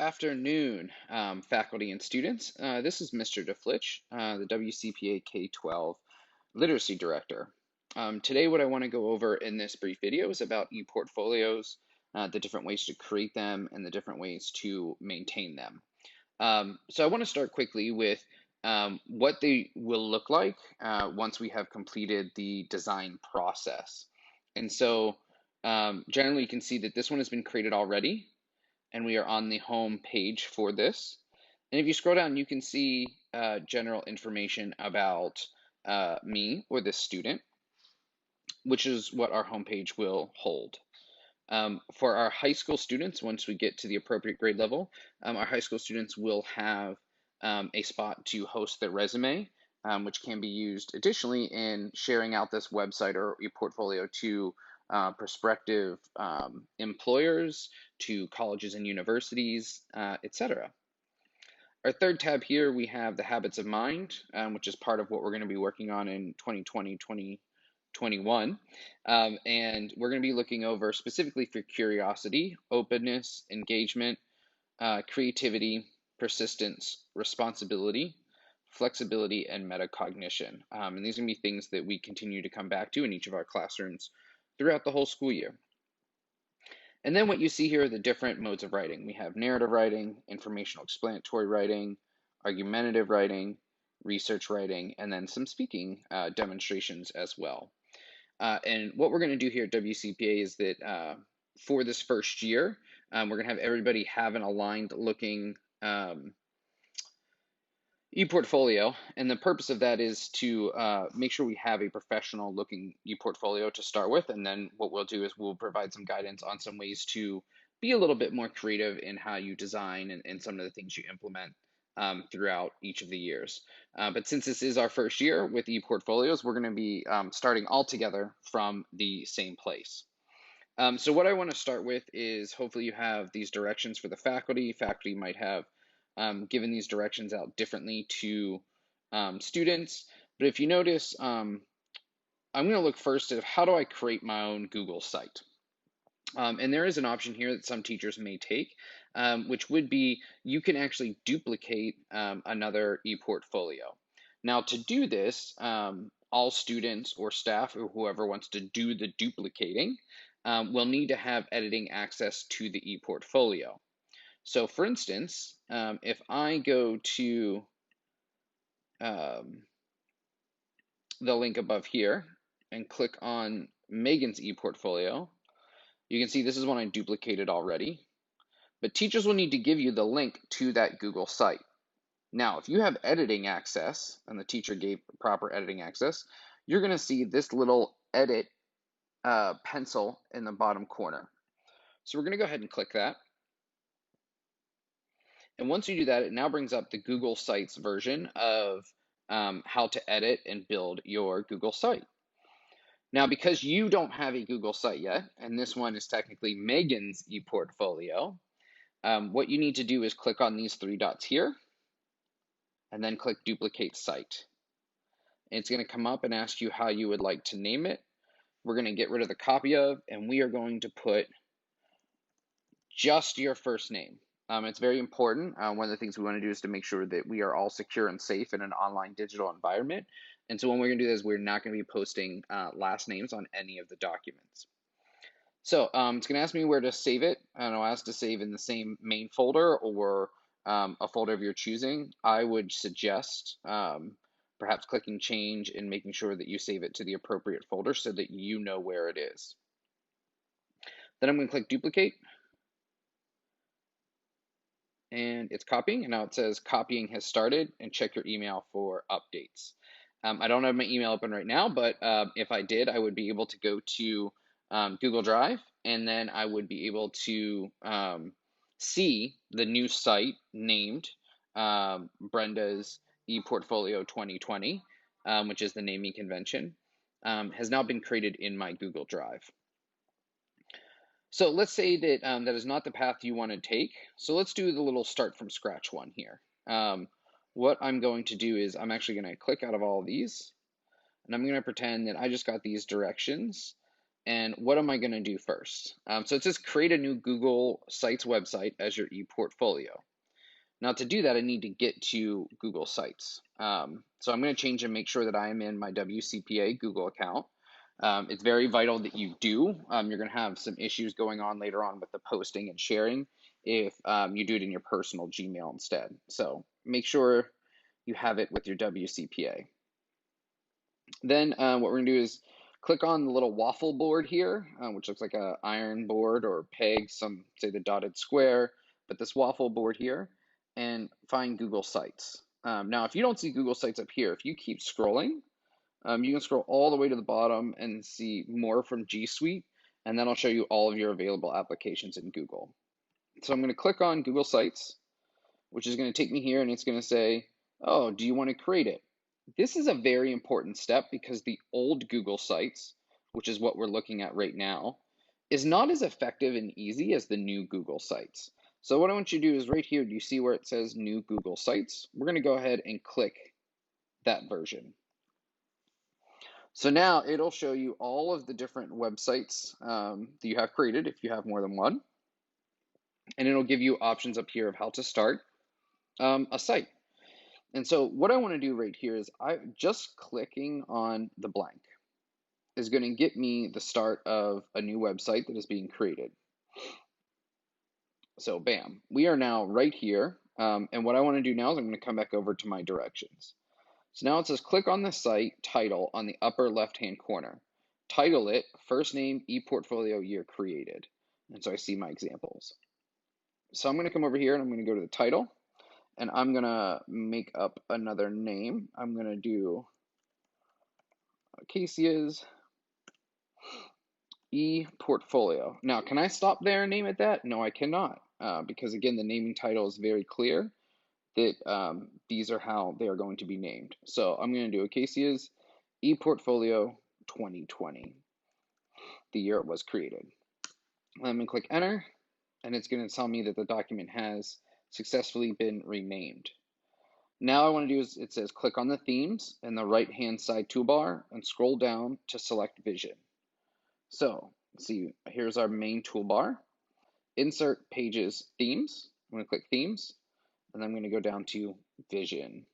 Afternoon, faculty and students. This is Mr. DeFlitch, the WCPA K-12 Literacy Director. Today, what I want to go over in this brief video is about ePortfolios, the different ways to create them, and the different ways to maintain them. So I want to start quickly with what they will look like once we have completed the design process. And so generally, you can see that this one has been created already, and we are on the home page for this. And if you scroll down, you can see general information about me or this student, which is what our homepage will hold. For our high school students, once we get to the appropriate grade level, our high school students will have a spot to host their resume, which can be used additionally in sharing out this website or ePortfolio to prospective employers, to colleges and universities, etc. Our third tab here, we have the habits of mind, which is part of what we're going to be working on in 2020, 2021. And we're going to be looking over specifically for curiosity, openness, engagement, creativity, persistence, responsibility, flexibility, and metacognition. And these are going to be things that we continue to come back to in each of our classrooms throughout the whole school year. And then what you see here are the different modes of writing. We have narrative writing, informational explanatory writing, argumentative writing, research writing, and then some speaking demonstrations as well. And what we're going to do here at WCPA is that for this first year, we're going to have everybody have an aligned looking ePortfolio, and the purpose of that is to make sure we have a professional looking ePortfolio to start with, and then what we'll do is we'll provide some guidance on some ways to be a little bit more creative in how you design and some of the things you implement throughout each of the years. But since this is our first year with ePortfolios, we're going to be starting all together from the same place. So what I want to start with is hopefully you have these directions for the faculty. Faculty might have given these directions out differently to students. But if you notice, I'm going to look first at how do I create my own Google site. And there is an option here that some teachers may take, which would be you can actually duplicate another ePortfolio. Now to do this, all students or staff or whoever wants to do the duplicating will need to have editing access to the ePortfolio. So for instance, if I go to the link above here and click on Megan's ePortfolio, you can see this is one I duplicated already, but teachers will need to give you the link to that Google site. Now, if you have editing access and the teacher gave proper editing access, you're going to see this little edit pencil in the bottom corner. So we're going to go ahead and click that. And once you do that, it now brings up the Google Sites version of how to edit and build your Google site. Now, because you don't have a Google site yet, and this one is technically Megan's ePortfolio, what you need to do is click on these three dots here, and then click Duplicate Site. And it's going to come up and ask you how you would like to name it. We're going to get rid of the copy of, and we are going to put just your first name. It's very important. One of the things we want to do is to make sure that we are all secure and safe in an online digital environment. And so when we're going to do this, we're not going to be posting last names on any of the documents. So it's going to ask me where to save it. And I'll ask to save in the same main folder or a folder of your choosing. I would suggest perhaps clicking change and making sure that you save it to the appropriate folder so that you know where it is. Then I'm going to click duplicate. And it's copying, and now it says copying has started, and check your email for updates. I don't have my email open right now, but if I did, I would be able to go to Google Drive, and then I would be able to see the new site named Brenda's ePortfolio 2020, which is the naming convention, has now been created in my Google Drive. So let's say that that is not the path you want to take. So let's do the little start from scratch one here. What I'm going to do is I'm actually going to click out of all of these, and I'm going to pretend that I just got these directions And what am I going to do first? So it says create a new Google Sites website as your ePortfolio. Now to do that, I need to get to Google Sites. So I'm going to change and make sure that I am in my WCPA Google account. It's very vital that you do. You're going to have some issues going on later on with the posting and sharing if you do it in your personal Gmail instead. So make sure you have it with your WCPA. Then what we're going to do is click on the little waffle board here, which looks like an iron board or peg, some say the dotted square, but this waffle board here, and find Google Sites. Now, if you don't see Google Sites up here, if you keep scrolling, you can scroll all the way to the bottom and see more from G Suite, and then I'll show you all of your available applications in Google. So I'm going to click on Google Sites, which is going to take me here, and it's going to say, oh, do you want to create it? This is a very important step because the old Google Sites, which is what we're looking at right now, is not as effective and easy as the new Google Sites. So what I want you to do is right here, do you see where it says new Google Sites? We're going to go ahead and click that version. So now it'll show you all of the different websites that you have created if you have more than one. And it'll give you options up here of how to start a site. And so what I want to do right here is just clicking on the blank is going to get me the start of a new website that is being created. So bam, we are now right here. And what I want to do now is I'm going to come back over to my directions. So now it says click on the site title on the upper left-hand corner. Title it first name, ePortfolio year created. And so I see my examples. So I'm going to come over here and I'm going to go to the title. And I'm going to make up another name. I'm going to do Acacia's ePortfolio. Now, can I stop there and name it that? No, I cannot. Because again, the naming title is very clear that these are how they are going to be named. So I'm going to do Acacia's ePortfolio 2020, the year it was created. I'm going to click enter, and it's going to tell me that the document has successfully been renamed. Now I want to do is it says click on the themes in the right hand side toolbar and scroll down to select vision. So let's see, here's our main toolbar. Insert pages themes. I'm going to click themes and I'm going to go down to vision.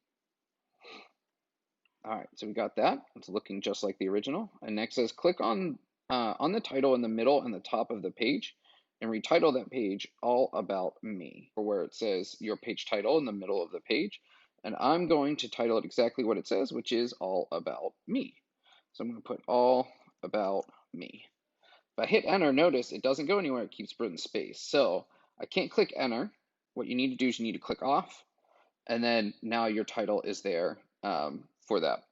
All right, so we got that. It's looking just like the original. And next says click on the title in the middle and the top of the page and retitle that page All About Me, or where it says your page title in the middle of the page. And I'm going to title it exactly what it says, which is All About Me. So I'm going to put All About Me. If I hit enter, notice it doesn't go anywhere, it keeps putting space. So I can't click enter. What you need to do is you need to click off, and then now your title is there for that.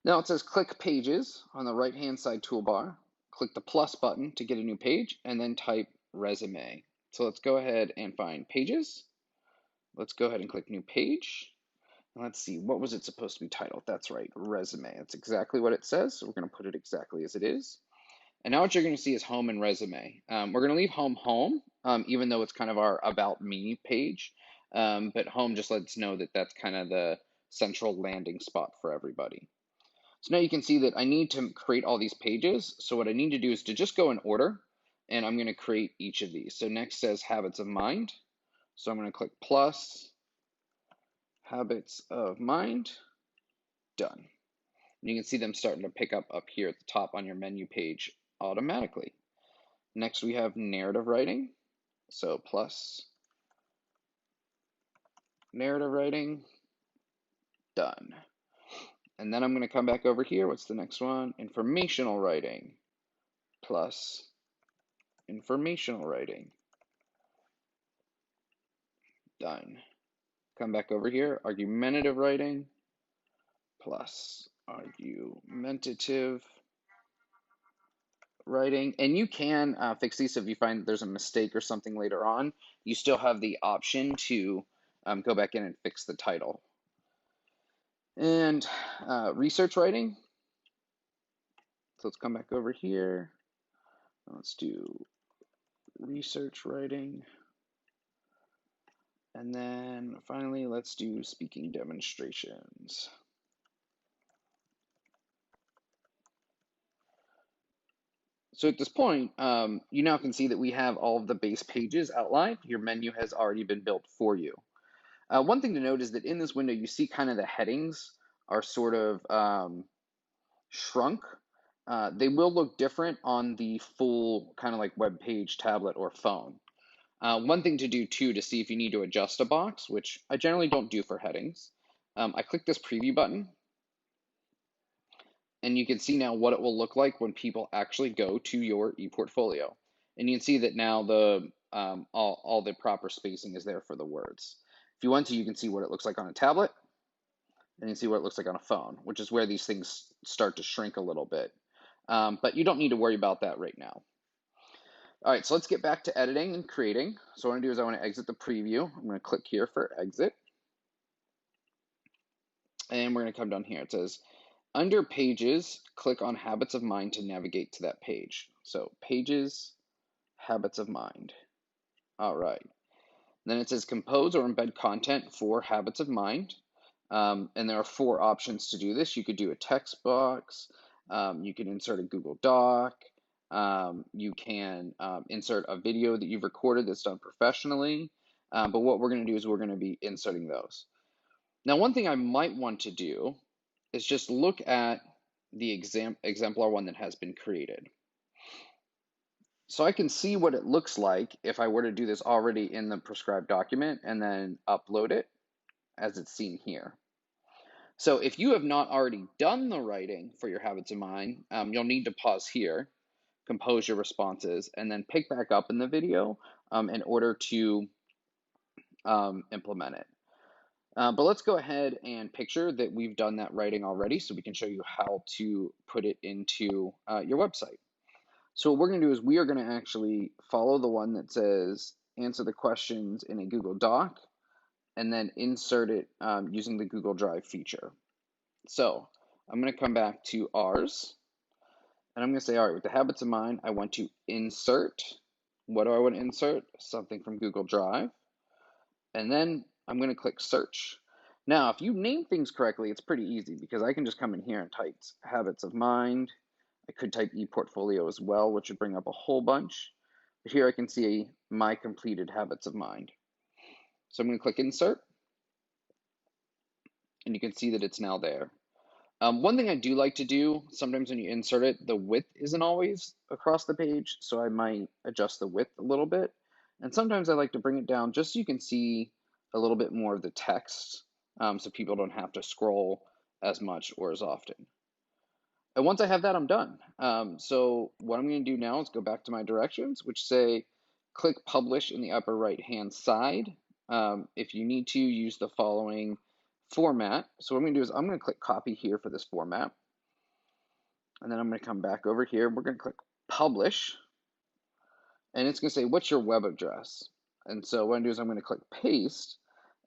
Now it says click pages on the right hand side toolbar. Click the plus button to get a new page, and then type resume. So let's go ahead and find pages. Let's go ahead and click new page. And let's see, what was it supposed to be titled? That's right, resume. That's exactly what it says. So we're going to put it exactly as it is. And now what you're going to see is home and resume. We're going to leave home, even though it's kind of our about me page. But home just lets know that that's kind of the central landing spot for everybody. So now you can see that I need to create all these pages. So what I need to do is to just go in order, and I'm going to create each of these. So next says habits of mind. So I'm going to click plus, habits of mind, done. And you can see them starting to pick up here at the top on your menu page automatically. Next we have narrative writing. So plus narrative writing, done. And then I'm going to come back over here. What's the next one? Informational writing, plus informational writing, done. Come back over here, argumentative writing, plus argumentative writing. And you can fix these. So if you find there's a mistake or something later on, you still have the option to go back in and fix the title. And research writing. So let's come back over here. Let's do research writing. And then finally, let's do speaking demonstrations. So at this point, you now can see that we have all of the base pages outlined. Your menu has already been built for you. One thing to note is that in this window, you see kind of the headings are sort of shrunk. They will look different on the full kind of like web page, tablet, or phone. One thing to do too to see if you need to adjust a box, which I generally don't do for headings. I click this preview button, and you can see now what it will look like when people actually go to your ePortfolio. And you can see that now the all the proper spacing is there for the words. If you want to, you can see what it looks like on a tablet, and you can see what it looks like on a phone, which is where these things start to shrink a little bit. But you don't need to worry about that right now. All right, so let's get back to editing and creating. So what I want to do is I want to exit the preview. I'm going to click here for exit. And we're going to come down here. It says, under Pages, click on Habits of Mind to navigate to that page. So Pages, Habits of Mind. All right. Then it says compose or embed content for Habits of Mind. And there are 4 options to do this. You could do a text box. You can insert a Google Doc. You can insert a video that you've recorded that's done professionally. But what we're going to do is we're going to be inserting those. Now, one thing I might want to do is just look at the exemplar one that has been created. So I can see what it looks like if I were to do this already in the prescribed document and then upload it as it's seen here. So if you have not already done the writing for your Habits of Mind, you'll need to pause here, compose your responses, and then pick back up in the video in order to implement it. But let's go ahead and picture that we've done that writing already so we can show you how to put it into your website. So what we're going to do is we are going to actually follow the one that says answer the questions in a Google Doc and then insert it using the Google Drive feature. So I'm going to come back to ours and I'm going to say, all right, with the Habits of Mind, I want to insert. What do I want to insert? Something from Google Drive. And then I'm going to click search. Now, if you name things correctly, it's pretty easy because I can just come in here and type Habits of Mind. I could type ePortfolio as well, which would bring up a whole bunch. But here I can see my completed Habits of Mind. So I'm going to click insert. And you can see that it's now there. One thing I do like to do, sometimes when you insert it, the width isn't always across the page, so I might adjust the width a little bit. And sometimes I like to bring it down just so you can see a little bit more of the text, so people don't have to scroll as much or as often. And once I have that, I'm done. So what I'm going to do now is go back to my directions, which say click Publish in the upper right-hand side. If you need to, use the following format. So what I'm going to do is I'm going to click Copy here for this format. And then I'm going to come back over here. We're going to click Publish. And it's going to say, what's your web address? And so what I'm going to do is I'm going to click Paste.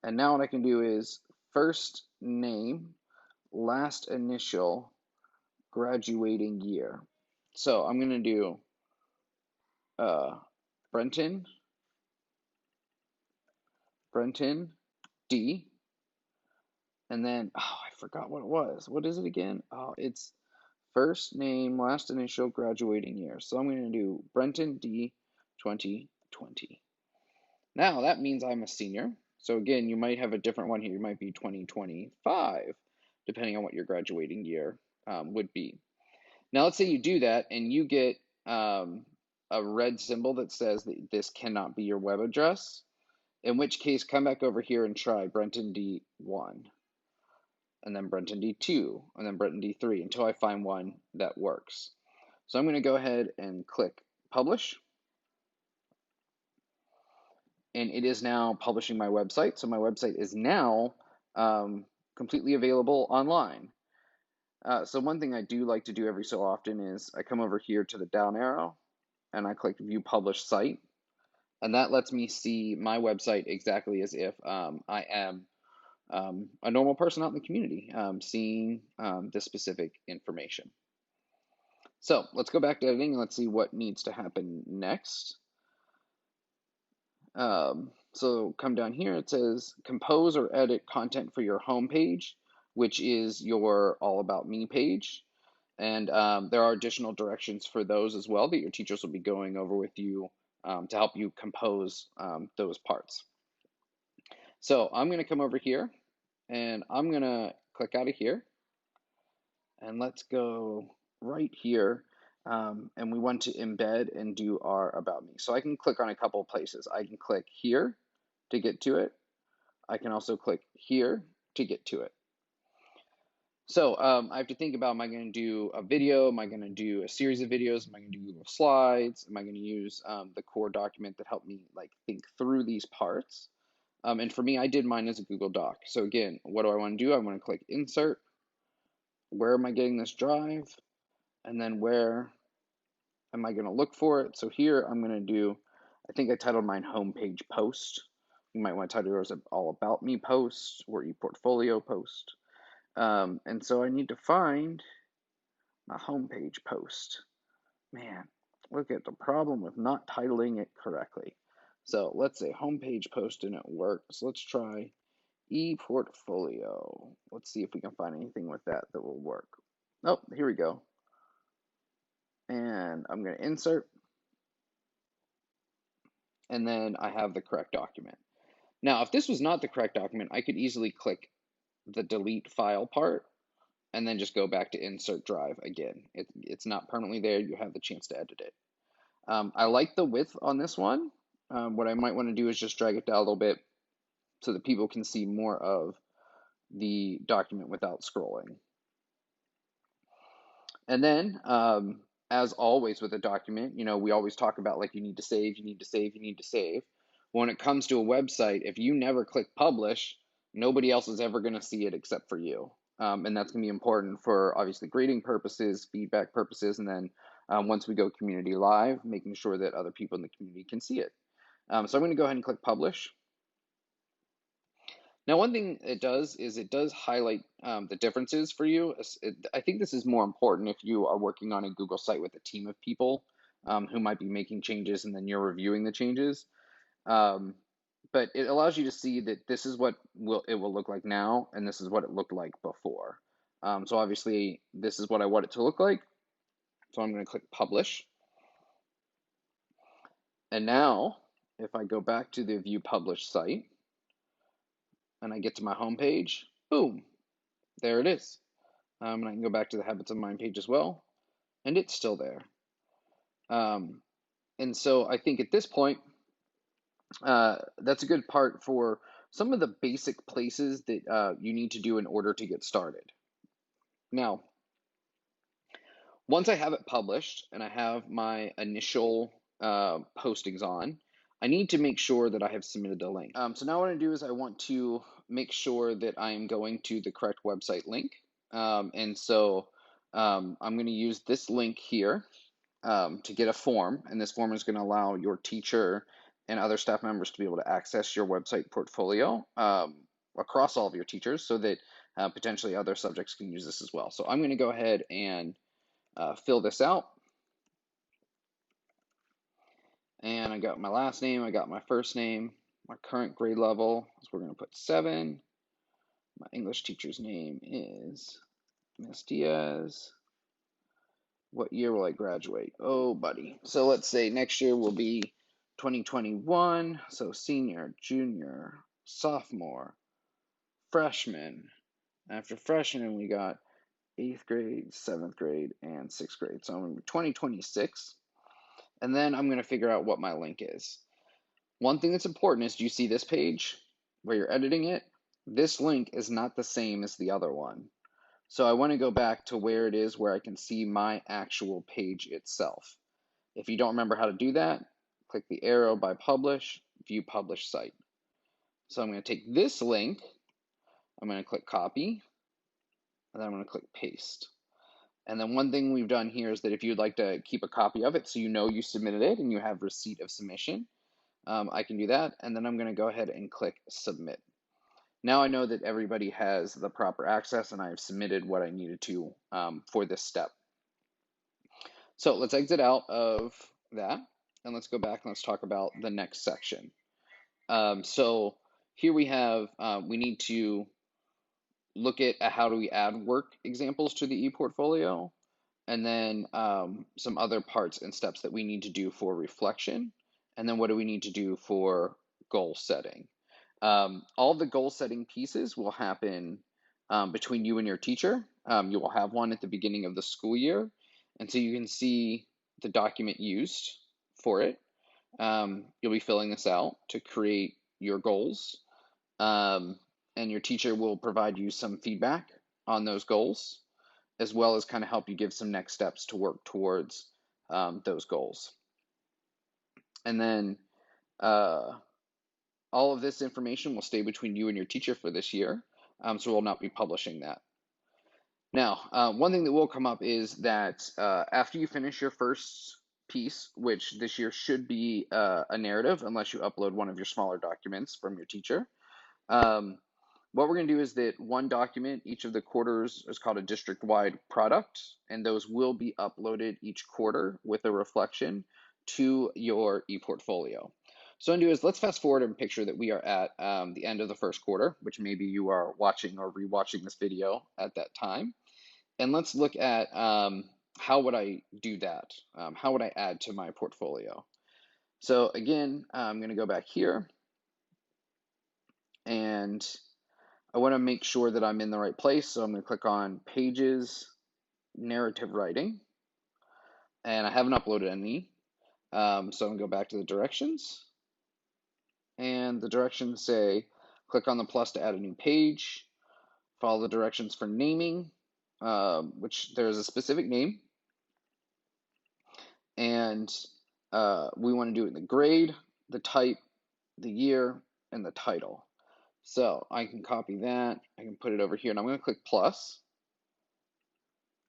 And now what I can do is first name, last initial, graduating year. So I'm going to do Brenton D. And then, oh, I forgot what it was. What is it again? Oh, it's first name, last initial, graduating year. So I'm going to do Brenton D 2020. Now that means I'm a senior. So again, you might have a different one here. You might be 2025, depending on what your graduating year would be. Now let's say you do that and you get a red symbol that says that this cannot be your web address, in which case come back over here and try Brenton D1, and then Brenton D2, and then Brenton D3 until I find one that works. So I'm going to go ahead and click Publish. And it is now publishing my website. So my website is now completely available online. So one thing I do like to do every so often is I come over here to the down arrow and I click View Published Site. And that lets me see my website exactly as if I am a normal person out in the community seeing this specific information. So let's go back to editing and let's see what needs to happen next. So come down here, it says compose or edit content for your home page, which is your All About Me page. And there are additional directions for those as well that your teachers will be going over with you to help you compose those parts. So I'm going to come over here and I'm going to click out of here, and let's go right here. And we want to embed and do our About Me. So I can click on a couple of places. I can click here to get to it. I can also click here to get to it. So I have to think about, am I going to do a video? Am I going to do a series of videos? Am I going to do Google Slides? Am I going to use the core document that helped me like think through these parts? And for me, I did mine as a Google Doc. So again, what do I want to do? I want to click Insert. Where am I getting this drive? And then where am I going to look for it? So here I'm going to do, I think I titled mine Homepage Post. You might want to title yours All About Me Post or ePortfolio Post. And so I need to find my homepage post. Man, look at the problem with not titling it correctly. So let's say homepage post and it works. Let's try ePortfolio. Let's see if we can find anything with that that will work. Oh, here we go. And I'm going to insert. And then I have the correct document. Now, if this was not the correct document, I could easily click the delete file part and then just go back to insert drive again. It's not permanently there. You have the chance to edit it. I like the width on this one. What I might want to do is just drag it down a little bit so that people can see more of the document without scrolling. And then, as always with a document, we always talk about like you need to save, you need to save, you need to save. When it comes to a website, if you never click publish, nobody else is ever going to see it except for you. And that's going to be important for obviously grading purposes, feedback purposes, and then once we go community live, making sure that other people in the community can see it. So I'm going to go ahead and click publish. Now, one thing it does is it does highlight the differences for you. I think this is more important if you are working on a Google site with a team of people who might be making changes and then you're reviewing the changes. But it allows you to see that this is what it will look like now, and this is what it looked like before. So obviously, this is what I want it to look like. So I'm going to click Publish. And now, if I go back to the View Publish site, and I get to my home page, boom, there it is. And I can go back to the Habits of Mind page as well, and it's still there. And so I think at this point, that's a good part for some of the basic places that you need to do in order to get started. Now, once I have it published and I have my initial postings on, I need to make sure that I have submitted a link. So now what I do is I want to make sure that I am going to the correct website link. And so I'm going to use this link here to get a form, and this form is going to allow your teacher and other staff members to be able to access your website portfolio across all of your teachers so that potentially other subjects can use this as well. So I'm going to go ahead and fill this out. And I got my last name, I got my first name, my current grade level, so we're going to put 7. My English teacher's name is Miss Diaz. What year will I graduate? Oh, buddy. So let's say next year will be 2021. So senior, junior, sophomore, freshman. After freshman, we got 8th grade, 7th grade, and 6th grade. So I'm going to be 2026. And then I'm going to figure out what my link is. One thing that's important is, do you see this page where you're editing it? This link is not the same as the other one. So I want to go back to where it is where I can see my actual page itself. If you don't remember how to do that, click the arrow by publish, view publish site. So I'm going to take this link, I'm going to click copy, and then I'm going to click paste. And then one thing we've done here is that if you'd like to keep a copy of it so you know you submitted it and you have receipt of submission, I can do that. And then I'm going to go ahead and click submit. Now I know that everybody has the proper access and I have submitted what I needed to for this step. So let's exit out of that and let's go back and let's talk about the next section. So here we have, we need to look at how do we add work examples to the ePortfolio. and then some other parts and steps that we need to do for reflection, and then what do we need to do for goal setting. All the goal setting pieces will happen between you and your teacher. You will have one at the beginning of the school year, and so you can see the document used for it. You'll be filling this out to create your goals, um, and your teacher will provide you some feedback on those goals, as well as kind of help you give some next steps to work towards those goals. And then uh, all of this information will stay between you and your teacher for this year, so we'll not be publishing that. Now, one thing that will come up is that after you finish your first piece, which this year should be a narrative, unless you upload one of your smaller documents from your teacher, um, what we're going to do is that one document, each of the quarters is called a district-wide product, and those will be uploaded each quarter with a reflection to your ePortfolio. So what I'm going to do is let's fast forward and picture that we are at the end of the first quarter, which maybe you are watching or rewatching this video at that time. And let's look at how would I do that? How would I add to my portfolio? So again, I'm going to go back here, and I want to make sure that I'm in the right place. So I'm going to click on Pages, Narrative Writing, and I haven't uploaded any. So I'm going to go back to the directions, and the directions say click on the plus to add a new page, follow the directions for naming, which there is a specific name, and we want to do it in the grade, the type, the year, and the title. So I can copy that, I can put it over here, and I'm going to click plus,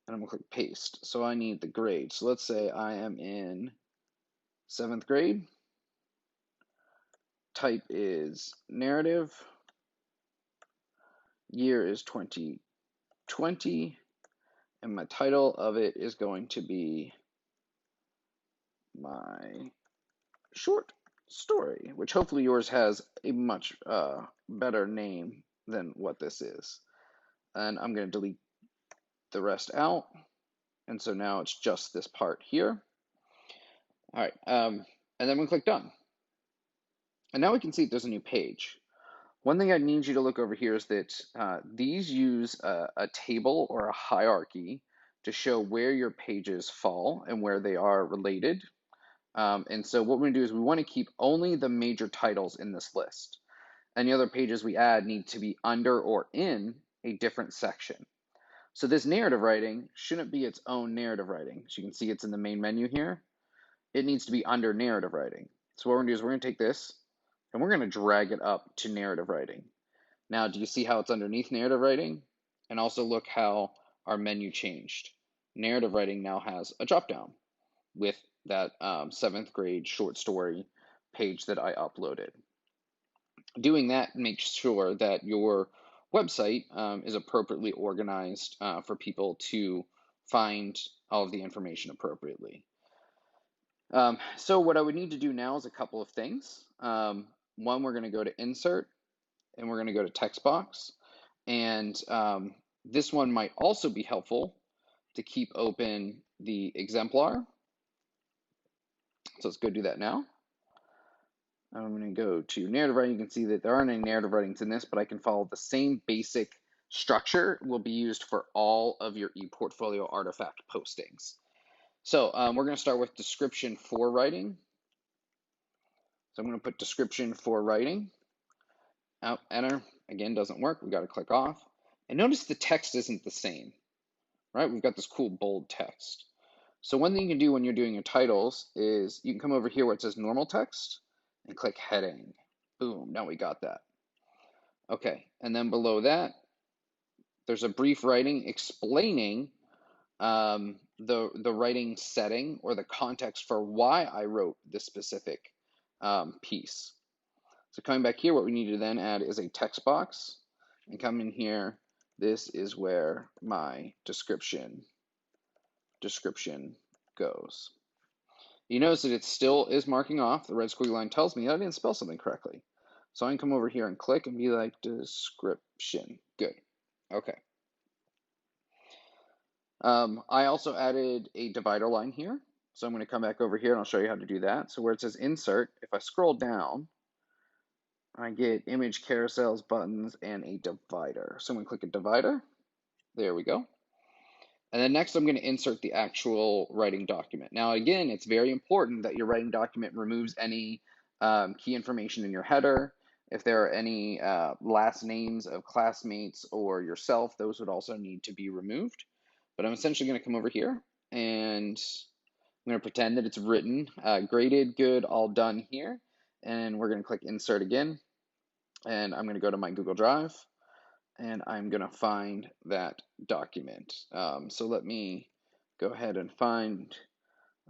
and I'm going to click paste. So I need the grade. So let's say I am in 7th grade. Type is narrative. Year is 2020. And my title of it is going to be my short story, which hopefully yours has a much better name than what this is. And I'm going to delete the rest out. And so now it's just this part here. All right, and then I'm going to click done. And now we can see there's a new page. One thing I need you to look over here is that these use a table or a hierarchy to show where your pages fall and where they are related. And so what we're going to do is we want to keep only the major titles in this list. Any other pages we add need to be under or in a different section. So this narrative writing shouldn't be its own narrative writing. So you can see it's in the main menu here. It needs to be under narrative writing. So what we're going to do is we're going to take this and we're going to drag it up to narrative writing. Now, do you see how it's underneath narrative writing? And also look how our menu changed. Narrative writing now has a drop-down with that 7th grade short story page that I uploaded. Doing that makes sure that your website is appropriately organized for people to find all of the information appropriately. So what I would need to do now is a couple of things. One, we're going to go to Insert, and we're going to go to Text Box. And this one might also be helpful to keep open the exemplar. So let's go do that now. I'm going to go to narrative writing. You can see that there aren't any narrative writings in this, but I can follow the same basic structure will be used for all of your ePortfolio artifact postings. So we're going to start with description for writing. So I'm going to put description for writing. Out, enter. Again, doesn't work. We got to click off. And notice the text isn't the same, right? We've got this cool bold text. So one thing you can do when you're doing your titles is you can come over here where it says normal text and click heading. Boom, now we got that. Okay, and then below that, there's a brief writing explaining the writing setting or the context for why I wrote this specific piece. So coming back here, what we need to then add is a text box. And come in here, this is where my description goes. You notice that it still is marking off. The red squiggly line tells me I didn't spell something correctly. So I can come over here and click and be like description. Good. Okay. I also added a divider line here. So I'm going to come back over here and I'll show you how to do that. So where it says insert, if I scroll down, I get image carousels, buttons, and a divider. So I'm going to click a divider. There we go. And then next I'm going to insert the actual writing document. Now again, it's very important that your writing document removes any key information in your header. If there are any last names of classmates or yourself, those would also need to be removed. But I'm essentially going to come over here and I'm going to pretend that it's written, graded, good, all done here. And we're going to click insert again. And I'm going to go to my Google Drive and I'm going to find that document. So let me go ahead and find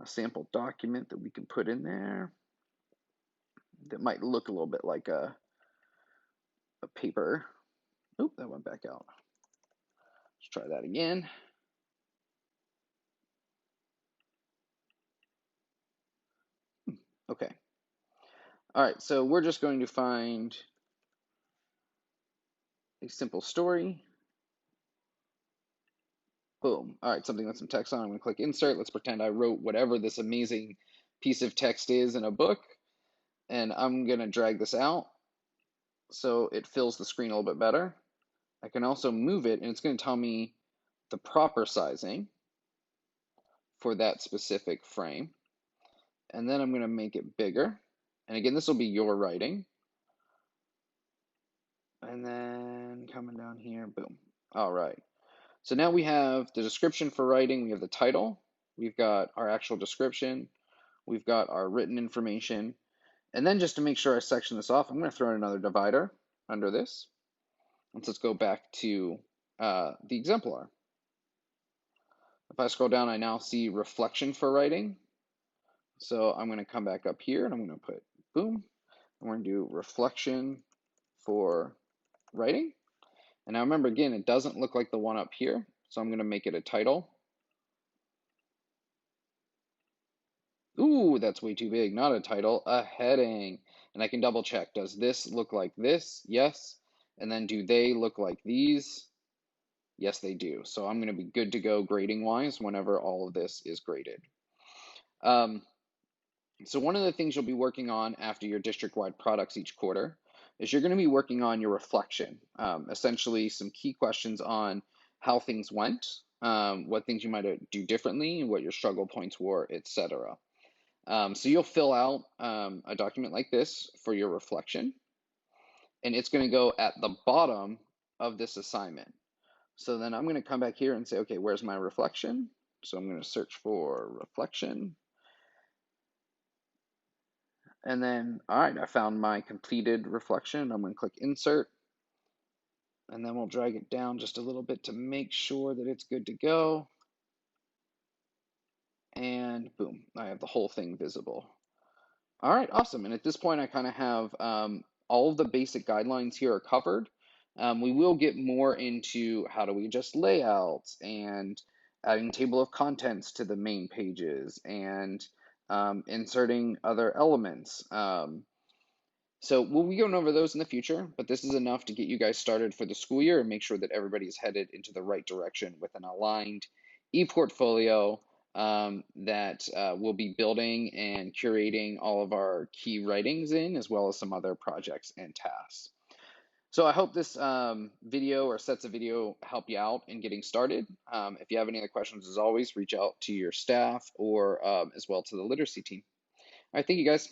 a sample document that we can put in there that might look a little bit like a paper. Oop, that went back out. Let's try that again. Okay. All right, so we're just going to find a simple story. Boom. All right, something with some text on. I'm going to click insert. Let's pretend I wrote whatever this amazing piece of text is in a book. And I'm going to drag this out so it fills the screen a little bit better. I can also move it, and it's going to tell me the proper sizing for that specific frame. And then I'm going to make it bigger. And again, this will be your writing. And then coming down here, boom. All right. So now we have the description for writing. We have the title. We've got our actual description. We've got our written information. And then just to make sure I section this off, I'm going to throw in another divider under this. Let's go back to the exemplar. If I scroll down, I now see reflection for writing. So I'm going to come back up here and I'm going to put boom. I'm going to do reflection for writing. And now remember, again, it doesn't look like the one up here. So I'm going to make it a title. Ooh, that's way too big. Not a title, a heading. And I can double check. Does this look like this? Yes. And then do they look like these? Yes, they do. So I'm going to be good to go grading wise whenever all of this is graded. So one of the things you'll be working on after your district-wide products each quarter is you're going to be working on your reflection, essentially some key questions on how things went, what things you might do differently, what your struggle points were, etc. So you'll fill out a document like this for your reflection, and it's going to go at the bottom of this assignment. So then I'm going to come back here and say, okay, where's my reflection? So I'm going to search for reflection. And then, all right, I found my completed reflection. I'm going to click insert. And then we'll drag it down just a little bit to make sure that it's good to go. And boom, I have the whole thing visible. All right, awesome. And at this point, I kind of have all of the basic guidelines here are covered. We will get more into how do we adjust layouts and adding table of contents to the main pages and inserting other elements. So we'll be going over those in the future, but this is enough to get you guys started for the school year and make sure that everybody's headed into the right direction with an aligned ePortfolio that we'll be building and curating all of our key writings in, as well as some other projects and tasks. So I hope this video or sets of video help you out in getting started. If you have any other questions, as always, reach out to your staff or as well to the literacy team. All right, thank you guys.